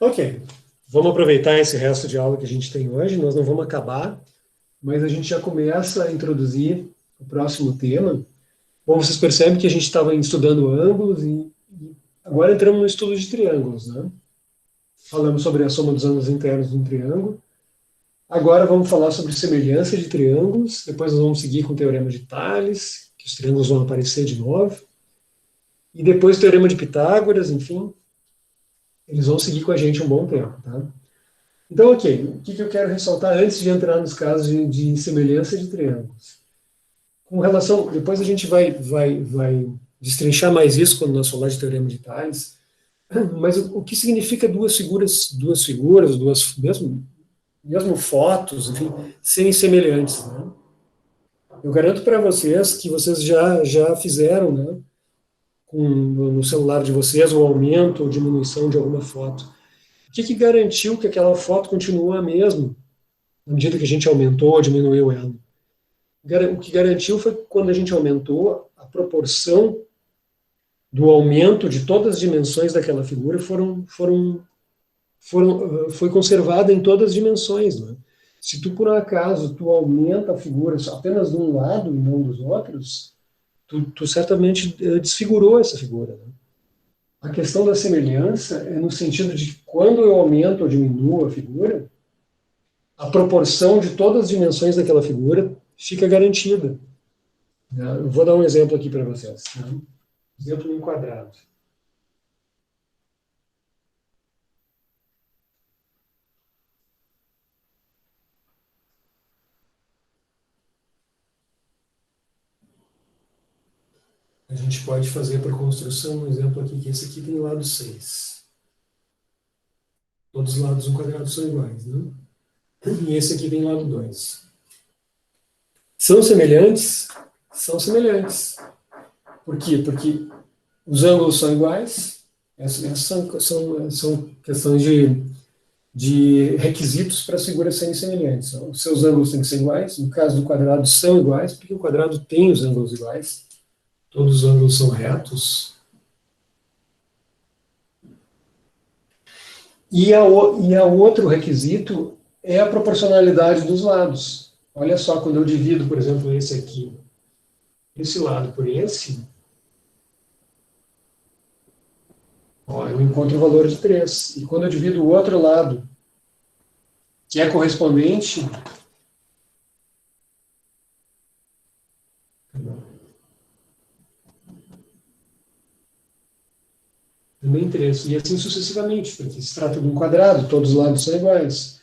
Ok, vamos aproveitar esse resto de aula que a gente tem hoje, nós não vamos acabar, mas a gente já começa a introduzir o próximo tema. Bom, vocês percebem que a gente estava estudando ângulos e agora entramos no estudo de triângulos, né? Falamos sobre a soma dos ângulos internos de um triângulo. Agora vamos falar sobre semelhança de triângulos, depois nós vamos seguir com o teorema de Tales, que os triângulos vão aparecer de novo, e depois o teorema de Pitágoras, enfim, eles vão seguir com a gente um bom tempo, tá? Então, ok, o que eu quero ressaltar antes de entrar nos casos de semelhança de triângulos? Com relação, depois a gente vai destrinchar mais isso quando nós falar de teorema de Tales, mas o que significa mesmo fotos, enfim, serem semelhantes, né? Eu garanto para vocês que vocês já fizeram, né, no celular de vocês, o aumento ou diminuição de alguma foto. O que garantiu que aquela foto continua a mesma, na medida que a gente aumentou ou diminuiu ela? O que garantiu foi que quando a gente aumentou, a proporção do aumento de todas as dimensões daquela figura foi conservada em todas as dimensões. Né? Se tu, por um acaso, tu aumenta a figura apenas de um lado e não dos outros, tu certamente desfigurou essa figura. Né? A questão da semelhança é no sentido de que quando eu aumento ou diminuo a figura, a proporção de todas as dimensões daquela figura fica garantida. Eu vou dar um exemplo aqui para vocês. Né? Exemplo em quadrado. A gente pode fazer por construção um exemplo aqui, que esse aqui tem lado 6. Todos os lados do quadrado são iguais, né? E esse aqui tem lado 2. São semelhantes? São semelhantes. Por quê? Porque os ângulos são iguais. Essas são questões de requisitos para as figuras serem semelhantes. Os seus ângulos têm que ser iguais. No caso do quadrado, são iguais, porque o quadrado tem os ângulos iguais. Todos os ângulos são retos. E a outro requisito é a proporcionalidade dos lados. Olha só, quando eu divido, por exemplo, esse lado por esse, ó, eu encontro o valor de 3. E quando eu divido o outro lado, que é correspondente, também 3. E assim sucessivamente, porque se trata de um quadrado, todos os lados são iguais.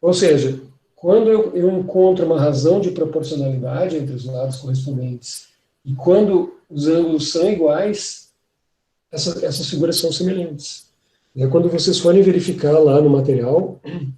Ou seja, quando eu encontro uma razão de proporcionalidade entre os lados correspondentes e quando os ângulos são iguais, essas figuras são semelhantes. Quando vocês forem verificar lá no material que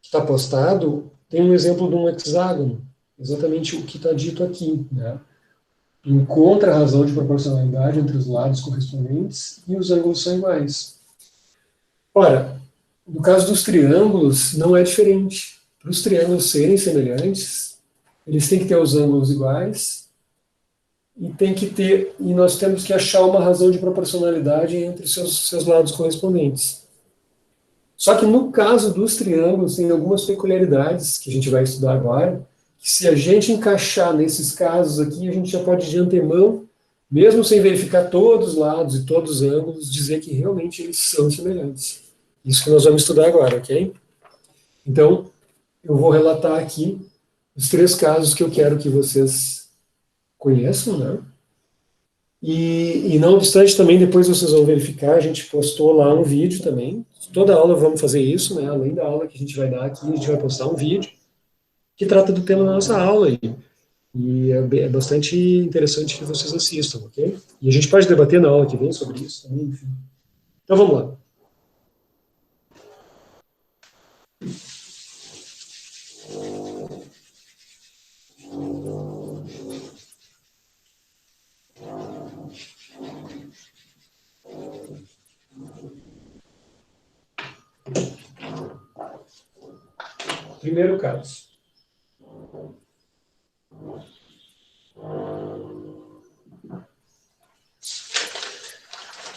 está postado, tem um exemplo de um hexágono, exatamente o que está dito aqui. Né? Encontra a razão de proporcionalidade entre os lados correspondentes e os ângulos são iguais. Ora, no caso dos triângulos, não é diferente. Para os triângulos serem semelhantes, eles têm que ter os ângulos iguais e nós temos que achar uma razão de proporcionalidade entre seus lados correspondentes. Só que no caso dos triângulos, tem algumas peculiaridades que a gente vai estudar agora, que se a gente encaixar nesses casos aqui, a gente já pode de antemão, mesmo sem verificar todos os lados e todos os ângulos, dizer que realmente eles são semelhantes. Isso que nós vamos estudar agora, ok? Então, eu vou relatar aqui os 3 casos que eu quero que vocês conheçam, né? E não obstante, também depois vocês vão verificar, a gente postou lá um vídeo também. Toda aula vamos fazer isso, né? Além da aula que a gente vai dar aqui, a gente vai postar um vídeo que trata do tema da nossa aula. E é bastante interessante que vocês assistam, ok? E a gente pode debater na aula que vem sobre isso também, enfim. Então vamos lá. Primeiro caso.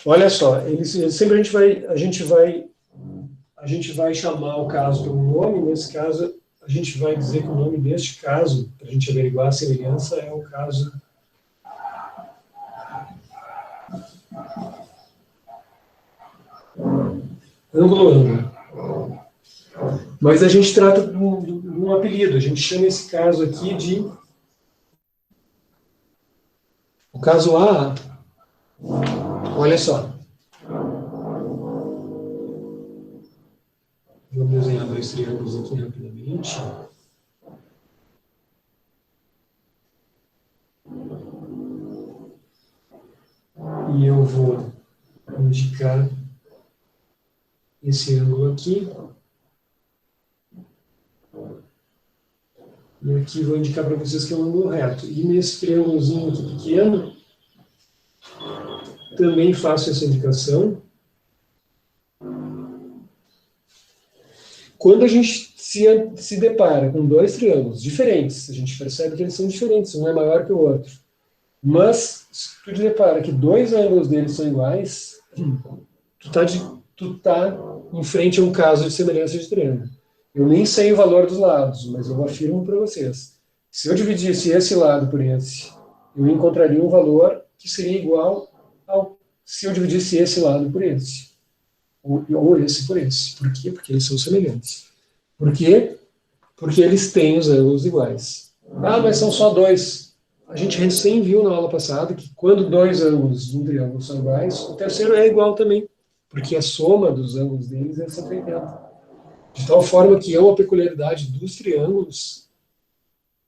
Olha só, sempre a gente vai a gente vai chamar o caso pelo nome. Nesse caso, a gente vai dizer que o nome deste caso, para a gente averiguar a semelhança, é o caso ângulo-ângulo. Mas a gente trata de um apelido, a gente chama esse caso aqui de o caso A. Olha só. Vamos desenhar dois triângulos aqui rapidamente. E eu vou indicar esse ângulo aqui. E aqui vou indicar para vocês que é um ângulo reto. E nesse triângulozinho aqui pequeno, também faço essa indicação. Quando a gente se depara com dois triângulos diferentes, a gente percebe que eles são diferentes, um é maior que o outro. Mas, se tu te depara que dois ângulos deles são iguais, tu tá em frente a um caso de semelhança de triângulo. Eu nem sei o valor dos lados, mas eu afirmo para vocês. Se eu dividisse esse lado por esse, eu encontraria um valor que seria igual ao se eu dividisse esse lado por esse. Ou esse por esse. Por quê? Porque eles são semelhantes. Por quê? Porque eles têm os ângulos iguais. Ah, mas são só dois. A gente recém viu na aula passada que quando dois ângulos de um triângulo são iguais, o terceiro é igual também, porque a soma dos ângulos deles é 180. De tal forma que é uma peculiaridade dos triângulos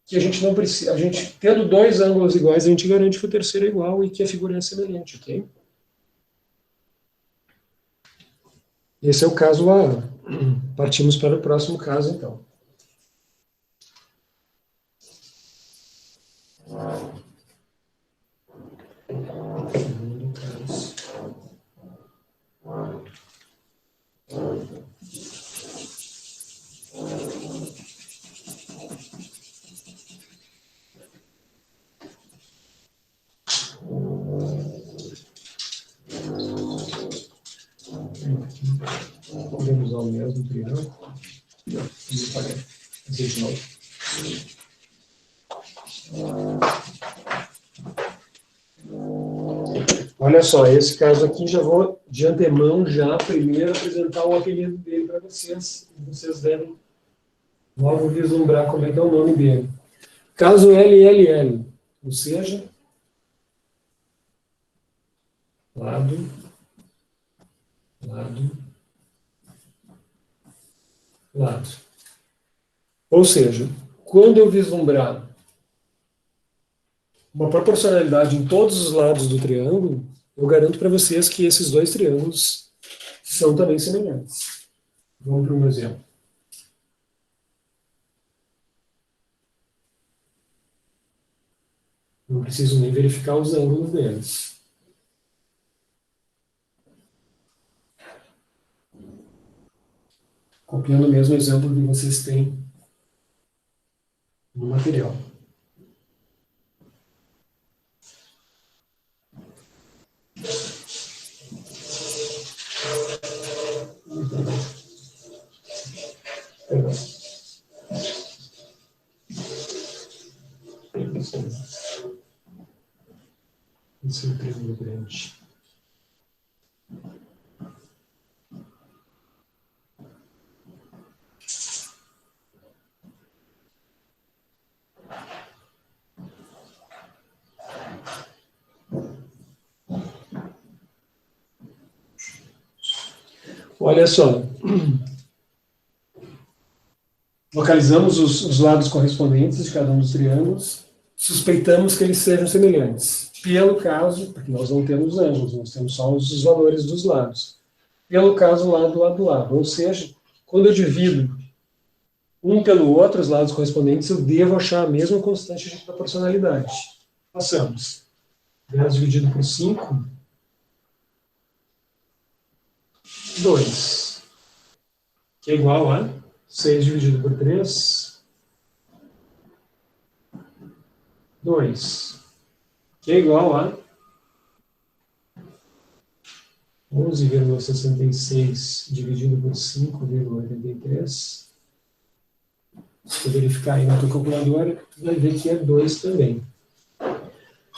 que a gente não precisa, a gente tendo dois ângulos iguais, a gente garante que o terceiro é igual e que a figura é semelhante, ok? Esse é o caso A. Partimos para o próximo caso, então. Segundo caso. Podemos usar o mesmo triângulo. Não, vamos fazer de novo. Olha só, esse caso aqui já vou de antemão já primeiro apresentar o apelido dele para vocês. Vocês devem logo vislumbrar como é que é o nome dele. Caso LLL, ou seja, lado, lado, lado. Ou seja, quando eu vislumbrar uma proporcionalidade em todos os lados do triângulo, eu garanto para vocês que esses dois triângulos são também semelhantes. Vamos para um exemplo. Não preciso nem verificar os ângulos deles. Copiando o mesmo exemplo que vocês têm no material. Perdão. Esse é o triângulo grande. Olha só. Localizamos os lados correspondentes de cada um dos triângulos. Suspeitamos que eles sejam semelhantes. Pelo caso, porque nós não temos ângulos, nós temos só os valores dos lados. Pelo caso, lado, lado, lado. Ou seja, quando eu divido um pelo outro, os lados correspondentes, eu devo achar a mesma constante de proporcionalidade. Passamos. 10 dividido por 5, 2. Que é igual a 6 dividido por 3, 2. Que é igual a 11,66 dividido por 5,83. Se eu verificar aí na tua calculadora, tu vai ver que é 2 também.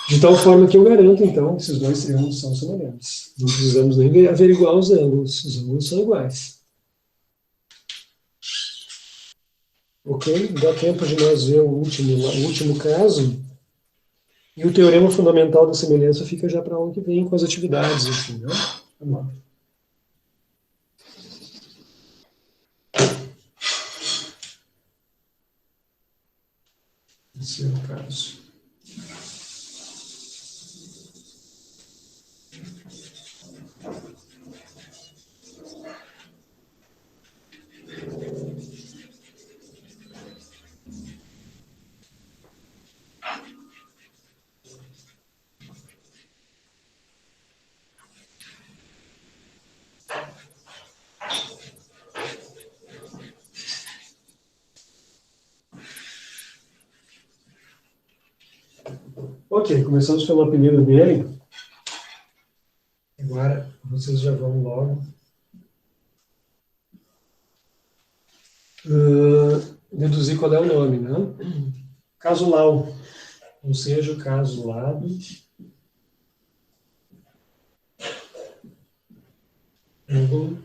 De tal forma que eu garanto, então, que esses dois triângulos são semelhantes. Não precisamos nem averiguar os ângulos são iguais. Ok? Dá tempo de nós ver o último caso. E o teorema fundamental da semelhança fica já para o ano que vem com as atividades, enfim, né? Vamos lá. Esse é o caso. Ok, começamos pelo apelido dele. Agora vocês já vão logo deduzir qual é o nome, né? Casulau, ou seja, o casulado, ângulo,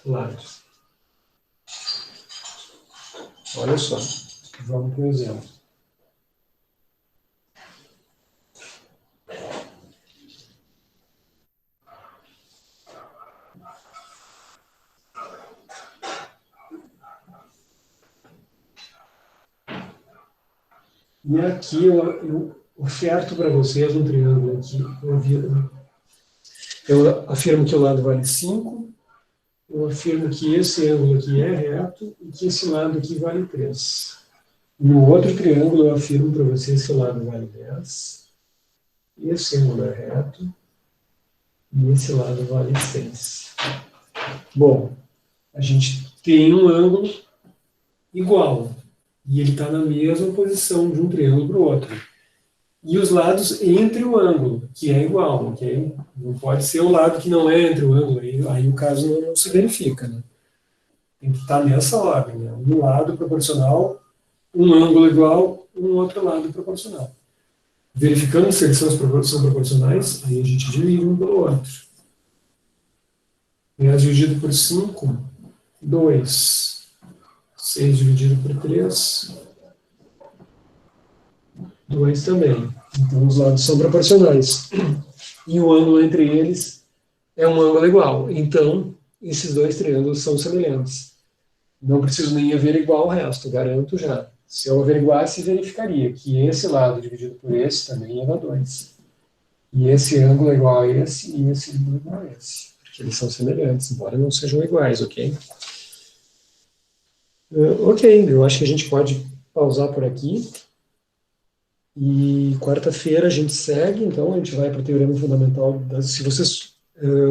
lado. Olha só, vamos para o exemplo. E aqui eu oferto para vocês um triângulo aqui. Eu afirmo que o lado vale 5, eu afirmo que esse ângulo aqui é reto e que esse lado aqui vale 3. No outro triângulo eu afirmo para vocês que o lado vale 10, esse ângulo é reto e esse lado vale 6. Bom, a gente tem um ângulo igual e ele está na mesma posição de um triângulo para o outro. E os lados entre o ângulo, que é igual, ok? Não pode ser o lado que não é entre o ângulo, aí o caso não se verifica, né? Tem que estar nessa ordem, né? Um lado proporcional, um ângulo igual, um outro lado proporcional. Verificando se eles são proporcionais, aí a gente divide um pelo outro. 10 dividido por 5, 2. 6 dividido por 3, 2 também. Então os lados são proporcionais. E o ângulo entre eles é um ângulo igual. Então, esses dois triângulos são semelhantes. Não preciso nem averiguar o resto, garanto já. Se eu averiguasse, verificaria que esse lado dividido por esse também dá 2. E esse ângulo é igual a esse, e esse ângulo é igual a esse. Porque eles são semelhantes, embora não sejam iguais, ok? Ok, eu acho que a gente pode pausar por aqui. E quarta-feira a gente segue, então a gente vai para o teorema fundamental. Se vocês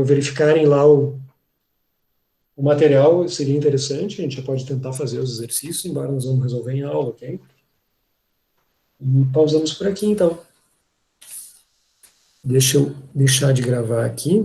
verificarem lá o material, seria interessante, a gente já pode tentar fazer os exercícios, embora nós vamos resolver em aula, ok? E pausamos por aqui, então. Deixa eu deixar de gravar aqui.